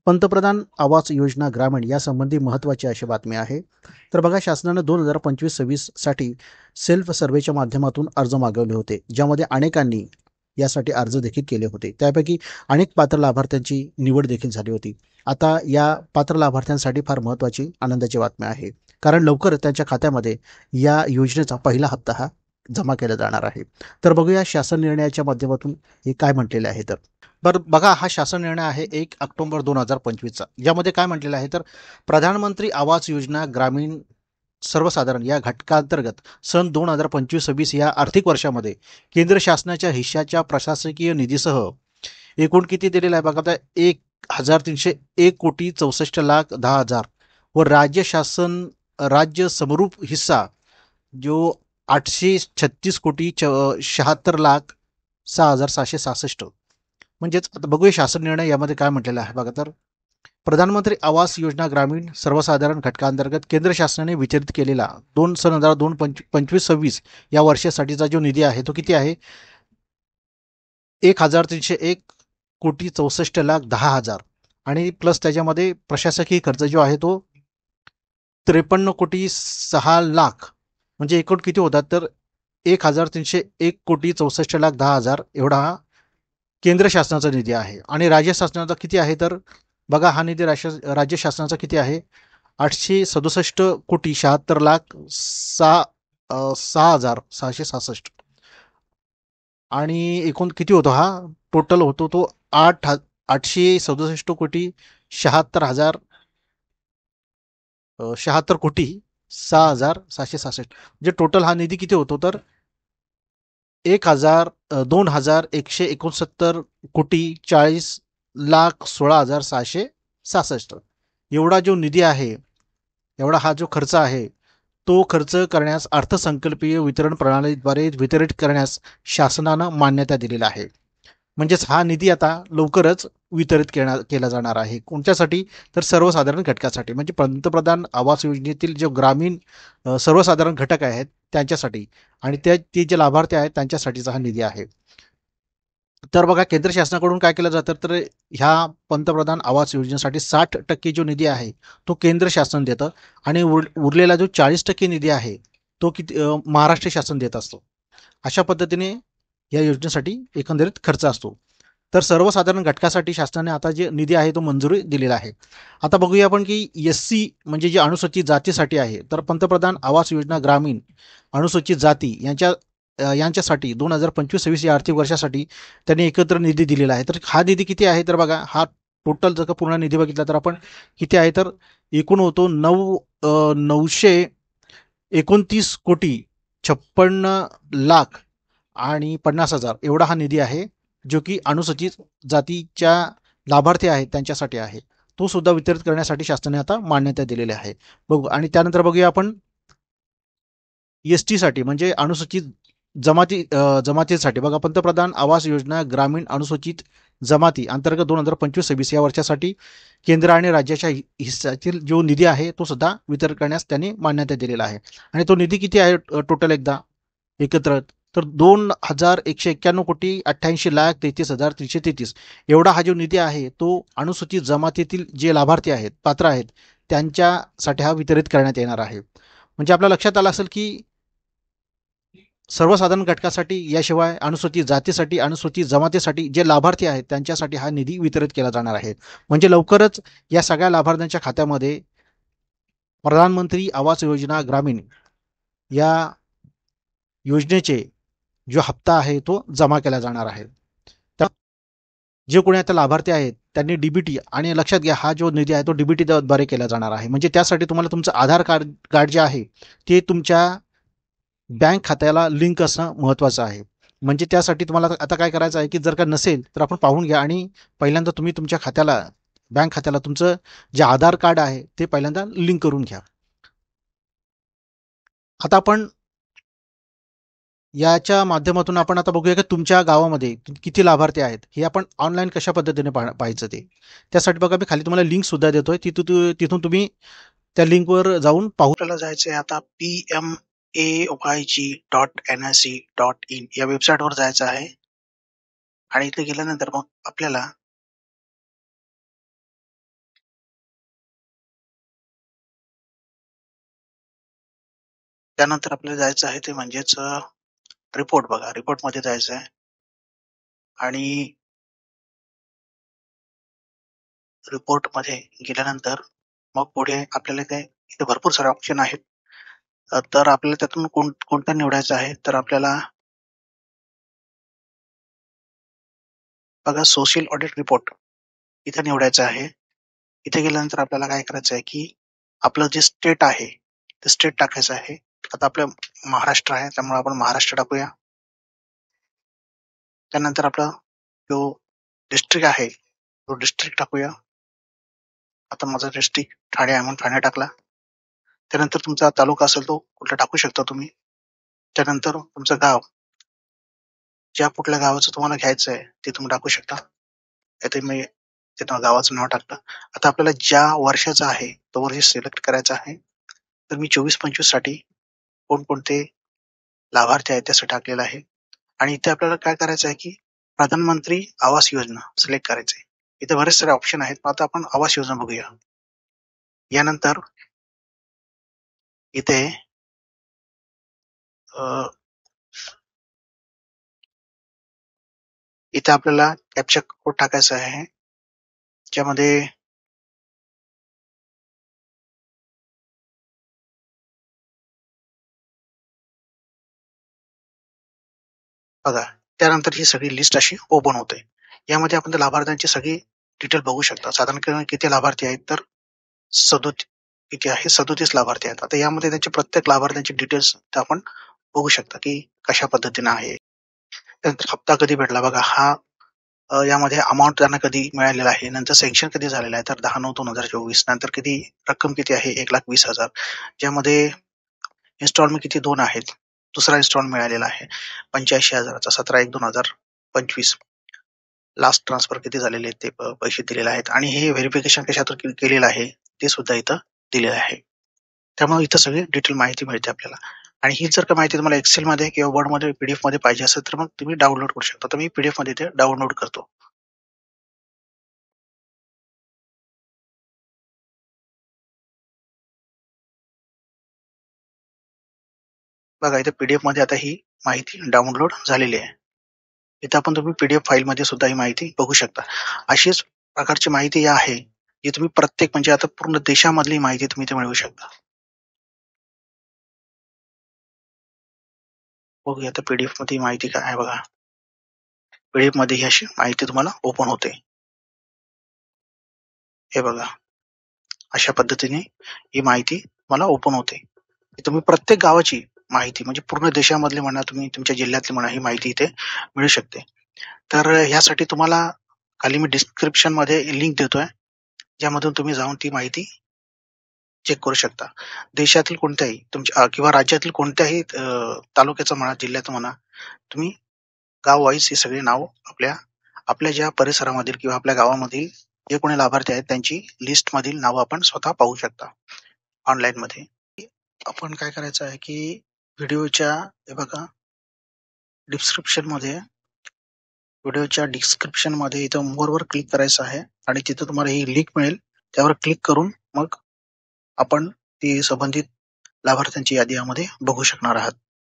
पंतप्रधान आवास योजना ग्रामीण यासंबंधी महत्त्वाची अशी बातमी आहे. तर बघा, शासनानं 2025-26 साठी सेल्फ सर्व्हेच्या माध्यमातून अर्ज मागवले होते, ज्यामध्ये अनेकांनी यासाठी अर्ज देखील केले होते. त्यापैकी अनेक पात्र लाभार्थ्यांची निवड देखील झाली होती. आता या पात्र लाभार्थ्यांसाठी फार महत्त्वाची आनंदाची बातमी आहे, कारण लवकर त्यांच्या खात्यामध्ये या योजनेचा पहिला हप्ता हा जमा केला जाणार आहे. तर बघूया शासन निर्णयाच्या माध्यमातून हे काय म्हटलेले आहे. तर बरं बघा, हा शासन निर्णय आहे 1 ऑक्टोबर 2025चा. यामध्ये काय म्हटलेलं आहे, तर प्रधानमंत्री आवास योजना ग्रामीण सर्वसाधारण या घटकांतर्गत सन 2025-26 या आर्थिक वर्षामध्ये केंद्र शासनाच्या हिश्श्याच्या प्रशासकीय निधीसह एकूण किती दिलेला आहे बघा. 1,301,64,10,000 व राज्य समरूप हिस्सा जो 836,76,06,666. म्हणजेच आता बघूया शासन निर्णय यामध्ये काय म्हटलेलं आहे बघा. तर प्रधानमंत्री आवास योजना ग्रामीण सर्वसाधारण घटकांतर्गत केंद्र शासनाने वितरित केलेला 2025-26 या वर्षासाठीचा जो निधी आहे तो किती आहे, 1,301,64,10,000 आणि प्लस त्याच्यामध्ये प्रशासकीय खर्च जो आहे तो 53,06,00,000. म्हणजे एकूण किती होतात, तर 1,301,64,10,000 एवढा हा केंद्र शासनाचा निधी आहे. आणि राज्य शासनाचा किती आहे, तर बघा हा निधी राज्य शासनाचा किती आहे, 867,76,06,666. आणि एकूण किती होतो हा, टोटल होतो तो 867,76,76,000 76,06,766. म्हणजे टोटल हा निधी किती होतो, तर 2,169,40,16,666. एवढा जो निधी आहे, एवढा हा जो खर्च आहे, तो खर्च करण्यास अर्थसंकल्पीय वितरण प्रणालीद्वारे वितरित करण्यास शासनानं मान्यता दिलेली आहे. म्हणजेच हा निधी आता लवकरच वितरित केला जाणार आहे. कोणत्यासाठी, तर सर्वसाधारण घटकासाठी, म्हणजे पंतप्रधान आवास योजनेतील जो ग्रामीण सर्वसाधारण घटक आहेत त्यांच्यासाठी, आणि ते जे लाभार्थी आहेत त्यांच्यासाठीचा हा निधी आहे. तर बघा, केंद्र शासनाकडून काय केलं जातं, तर ह्या पंतप्रधान आवास योजनेसाठी 60% जो निधी आहे तो केंद्र शासन देतं, आणि उरलेला जो 40% निधी आहे तो महाराष्ट्र शासन देत असतो. अशा पद्धतीने या योजनेसाठी एकंदरीत खर्च असतो. तर सर्वसाधारण घटकासाठी शासनाने आता जे निधी आहे तो मंजुरी दिलेला आहे. आता बघूया आपण की SC म्हणजे जे अनुसूचित जातीसाठी आहे, तर पंतप्रधान आवास योजना ग्रामीण अनुसूचित जाती यांच्यासाठी 2025-26 या आर्थिक वर्षासाठी त्यांनी एकत्र निधी दिलेला आहे. तर हा निधी किती आहे, तर बघा हा टोटल जर का पूर्ण निधी बघितला तर आपण किती आहे, तर एकूण होतो 9,956,56,50,000 एवढा हा निधी आहे, जो की अनुसूचित जातीच्या लाभार्थी आहेत त्यांच्यासाठी आहे. तो सुद्धा वितरित करण्यासाठी शासनाने आता मान्यता दिलेली आहे. बघू, आणि त्यानंतर बघूया आपण ST साठी म्हणजे अनुसूचित जमातीसाठी. बघा, पंतप्रधान आवास योजना ग्रामीण अनुसूचित जमाती अंतर्गत 2025-26 या वर्षासाठी केंद्र आणि राज्याच्या हिस्सातील जो निधी आहे तो सुद्धा वितरित करण्यास त्यांनी मान्यता दिलेला आहे. आणि तो निधी किती आहे टोटल एकदा एकत्र, तर 2,191,88,33,333 एवढा हा जो निधी आहे तो अनुसूचित जमातीतील जे लाभार्थी आहेत, पात्र आहेत, त्यांच्यासाठी हा वितरित करण्यात येणार आहे. म्हणजे आपल्या लक्षात आलं असेल की सर्वसाधारण घटकासाठी, याशिवाय अनुसूचित जातीसाठी, अनुसूचित जमातीसाठी जे लाभार्थी आहेत त्यांच्यासाठी हा निधी वितरित केला जाणार आहे. म्हणजे लवकरच या सगळ्या लाभार्थ्यांच्या खात्यामध्ये प्रधानमंत्री आवास योजना ग्रामीण या योजनेचे जो हप्ता आहे तो जमा केला जाणार आहे. तर जे कोणी आता लाभार्थी आहेत त्यांनी DBT, आणि लक्षात घ्या हा जो निधी आहे तो DBT द्वारे केला जाणार आहे. म्हणजे त्यासाठी तुम्हाला तुमचं आधार कार्ड जे आहे ते तुमच्या बँक खात्याला लिंक असणं महत्त्वाचं आहे. म्हणजे त्यासाठी तुम्हाला आता काय करायचं आहे की जर का नसेल तर आपण पाहून घ्या, आणि पहिल्यांदा तुम्ही तुमच्या बँक खात्याला तुमचं जे आधार कार्ड आहे ते पहिल्यांदा लिंक करून घ्या. आता आपण याच्या माध्यमातून आपण आता बघूया की तुमच्या गावामध्ये किती लाभार्थी आहेत हे आपण ऑनलाईन कशा पद्धतीने पाहायचं ते. त्यासाठी बघा, मी खाली तुम्हाला लिंक सुद्धा देतोय, तिथून तुम्ही त्या लिंकवर जाऊन पाहू. आपल्याला जायचंय आता PMAYG.NIC.in या वेबसाईटवर जायचं आहे. आणि इथे गेल्यानंतर मग आपल्याला त्यानंतर आपल्याला जायचं आहे ते म्हणजेच रिपोर्ट बघा. रिपोर्टमध्ये जायचं आहे आणि रिपोर्टमध्ये गेल्यानंतर मग पुढे आपल्याला काय इथे भरपूर सारे ऑप्शन आहेत. तर आपल्याला त्यातून कोणता निवडायचा आहे, तर आपल्याला बघा सोशल ऑडिट रिपोर्ट इथे निवडायचं आहे. इथे गेल्यानंतर आपल्याला काय करायचं आहे, की आपलं जे स्टेट आहे, ते स्टेट टाकायचं आहे. आता आपलं महाराष्ट्र आहे, त्यामुळे आपण महाराष्ट्र टाकूया. त्यानंतर आपला जो डिस्ट्रिक्ट आहे, तो डिस्ट्रिक्ट टाकूया. आता माझा डिस्ट्रिक्ट ठाणे आहे म्हणून ठाणे टाकला. त्यानंतर तुमचा तालुका असेल तो कुठला टाकू शकता तुम्ही. त्यानंतर तुमचं गाव, ज्या कुठल्या गावाचं तुम्हाला घ्यायचं आहे ते तुम्ही टाकू शकता. इथे मी तिथं गावाचं नाव टाकलं. आता आपल्याला ज्या वर्षाचं आहे तो वर्ष सिलेक्ट करायचा आहे. तर मी 24-25 साठी कोणकोणते लाभार्थी आहेत त्यासाठी टाकलेलं आहे. आणि इथे आपल्याला काय करायचं आहे, की प्रधानमंत्री आवास योजना सिलेक्ट करायचं आहे. इथे बरेच सारे ऑप्शन आहेत. आता आपण आवास योजना बघूया. यानंतर इथे इथे आपल्याला कॅप्चा कोड टाकायचा आहे. ज्यामध्ये बघा, त्यानंतर ही सगळी लिस्ट अशी ओपन होते. यामध्ये आपण त्या लाभार्थ्यांची सगळी डिटेल बघू शकता. साधारण किती लाभार्थी आहेत, तर किती आहे 37 लाभार्थी आहेत. आता यामध्ये त्यांचे प्रत्येक लाभार्थ्यांची डिटेल्स आपण बघू शकता, की कशा पद्धतीने आहे. त्यानंतर हप्ता कधी भेटला बघा, हा यामध्ये अमाउंट त्यांना कधी मिळालेला आहे. नंतर सँक्शन कधी झालेला आहे, तर 10/9/2024. नंतर किती रक्कम किती आहे 1,20,000. ज्यामध्ये इन्स्टॉलमेंट किती 2 आहेत. दुसरा इन्स्टॉलमेंट मिळालेला आहे 85,000चा 17/1/2025. लास्ट ट्रान्सफर किती झालेले आहेत ते पैसे दिलेले आहेत आणि हे व्हेरिफिकेशन कशातून केलेलं आहे ते सुद्धा इथं दिलेलं आहे. त्यामुळे इथं सगळी डिटेल माहिती मिळते आपल्याला. आणि ही जर का माहिती तुम्हाला एक्सेलमध्ये किंवा वर्डमध्ये पीडीएफमध्ये पाहिजे असेल तर मग तुम्ही डाउनलोड करू शकता. तर मी पीडीएफमध्ये ते डाउनलोड करतो. बघा इथे पीडीएफमध्ये आता ही माहिती डाउनलोड झालेली आहे. इथं आपण तुम्ही पीडीएफ फाईलमध्ये सुद्धा ही माहिती बघू शकता. अशीच प्रकारची माहिती आहे जी तुम्ही प्रत्येक म्हणजे आता पूर्ण देशामधली माहिती तुम्ही इथे मिळवू शकता. बघूया आता पीडीएफमध्ये माहिती काय आहे बघा. पीडीएफमध्ये ही अशी माहिती तुम्हाला ओपन होते. हे बघा, अशा पद्धतीने ही माहिती मला ओपन होते. तुम्ही प्रत्येक गावाची माहिती म्हणजे पूर्ण देशामधली म्हणा, तुम्ही तुमच्या जिल्ह्यातली म्हणा, ही माहिती इथे मिळू शकते. तर ह्यासाठी तुम्हाला खाली मी डिस्क्रिप्शनमध्ये लिंक देतोय, ज्यामधून तुम्ही जाऊन ती माहिती चेक करू शकता. देशातील कोणत्याही तुमच्या किंवा राज्यातील कोणत्याही तालुक्याचं म्हणा, जिल्ह्याचं म्हणा, तुम्ही गाव वाईज ही सगळी नाव आपल्या ज्या परिसरामधील किंवा आपल्या गावामधील जे कोणी लाभार्थी आहेत त्यांची लिस्टमधील नावं आपण स्वतः पाहू शकता ऑनलाईनमध्ये. आपण काय करायचं आहे, की व्हिडिओच्या हे बघा व्हिडिओच्या डिस्क्रिप्शनमध्ये इथं मोरवर क्लिक करायचं आहे आणि तिथं तुम्हाला ही लिंक मिळेल. त्यावर क्लिक करून मग आपण ती संबंधित लाभार्थ्यांची यादी यामध्ये बघू शकणार आहात.